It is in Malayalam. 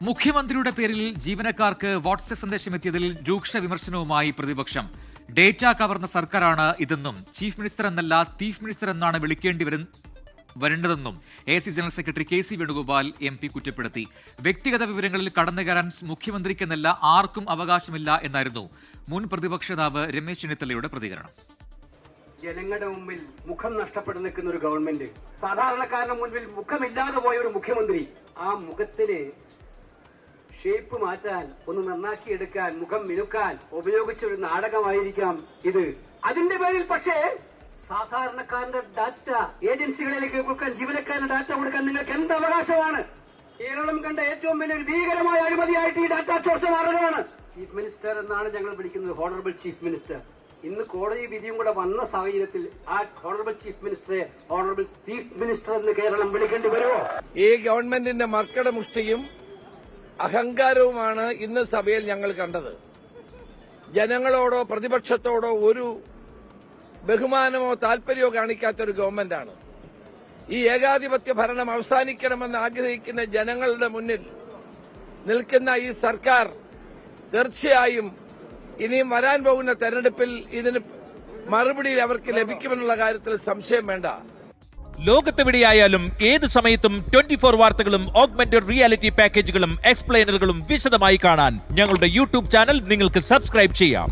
മുഖ്യമന്ത്രിയുടെ പേരിൽ ജീവനക്കാർക്ക് വാട്സ്ആപ്പ് സന്ദേശം എത്തിയതിൽ രൂക്ഷ വിമർശനവുമായി പ്രതിപക്ഷം. ഡേറ്റ കവർന്ന സർക്കാരാണ് ഇതെന്നും ചീഫ് മിനിസ്റ്റർ എന്നല്ല ചീഫ് മിനിസ്റ്റർ എന്നാണ് വിളിക്കേണ്ടി വരേണ്ടതെന്നും A C. General secretary K C. Venugopal MP കുറ്റപ്പെടുത്തി. വ്യക്തിഗത വിവരങ്ങളിൽ കടന്നുകയറാൻ മുഖ്യമന്ത്രിക്കെന്നല്ല ആർക്കും അവകാശമില്ല എന്നായിരുന്നു മുൻ പ്രതിപക്ഷ നേതാവ് രമേശ് ചെന്നിത്തലയുടെ പ്രതികരണം. ജനങ്ങളുടെ മുമ്പിൽ മുഖം നഷ്ടപ്പെട്ടു നിൽക്കുന്ന ഒരു ഗവൺമെന്റ്, സാധാരണക്കാരന്റെ മുൻപിൽ മുഖമില്ലാതെ പോയ ഒരു മുഖ്യമന്ത്രി, ആ മുഖത്തിന് ഷേപ്പ് മാറ്റാൻ, ഒന്ന് നന്നാക്കിയെടുക്കാൻ, മുഖം മിനുക്കാൻ ഉപയോഗിച്ച ഒരു നാടകമായിരിക്കാം ഇത്. അതിന്റെ പേരിൽ പക്ഷേ സാധാരണക്കാരന്റെ ഡാറ്റ ഏജൻസികളിലേക്ക് കൊടുക്കാൻ, ജീവനക്കാരന്റെ ഡാറ്റ കൊടുക്കാൻ നിങ്ങൾക്ക് എന്ത് അവകാശമാണ്? കേരളം കണ്ട ഏറ്റവും വലിയൊരു ഭീകരമായ അഴിമതിയായിട്ട് ഈ ഡാറ്റ ചോർച്ച മാറുകയാണ്. ചീഫ് മിനിസ്റ്റർ എന്നാണ് ഞങ്ങൾ വിളിക്കുന്നത്, ഹോണറബിൾ ചീഫ് മിനിസ്റ്റർ. ഇന്ന് കോടതി വിധിയും കൂടെ വന്ന സാഹചര്യത്തിൽ ആ ഹോണറബിൾ ചീഫ് മിനിസ്റ്ററെ ഹോണറബിൾ ചീഫ് മിനിസ്റ്റർ എന്ന് കേരളം വിളിക്കേണ്ടി വരുമോ? ഈ ഗവൺമെന്റിന്റെ മർക്കട മുഷ്ടിയും അഹങ്കാരവുമാണ് ഇന്ന് സഭയിൽ ഞങ്ങൾ കണ്ടത്. ജനങ്ങളോടോ പ്രതിപക്ഷത്തോടോ ഒരു ബഹുമാനമോ താൽപര്യമോ കാണിക്കാത്ത ഒരു ഗവൺമെന്റാണ്. ഈ ഏകാധിപത്യ ഭരണം അവസാനിക്കണമെന്ന് ആഗ്രഹിക്കുന്ന ജനങ്ങളുടെ മുന്നിൽ നിൽക്കുന്ന ഈ സർക്കാർ തീർച്ചയായും ഇനിയും വരാൻ പോകുന്ന തെരഞ്ഞെടുപ്പിൽ ഇതിന് മറുപടി അവർക്ക് ലഭിക്കുമെന്നുള്ള കാര്യത്തിൽ സംശയം വേണ്ട. ലോകത്തെവിടെയായാലും ഏത് സമയത്തും 24 വാർത്തകളും ഓഗ്മെന്റഡ് റിയാലിറ്റി പാക്കേജുകളും എക്സ്പ്ലെയിനറുകളും വിശദമായി കാണാൻ ഞങ്ങളുടെ യൂട്യൂബ് ചാനൽ നിങ്ങൾക്ക് സബ്സ്ക്രൈബ് ചെയ്യാം.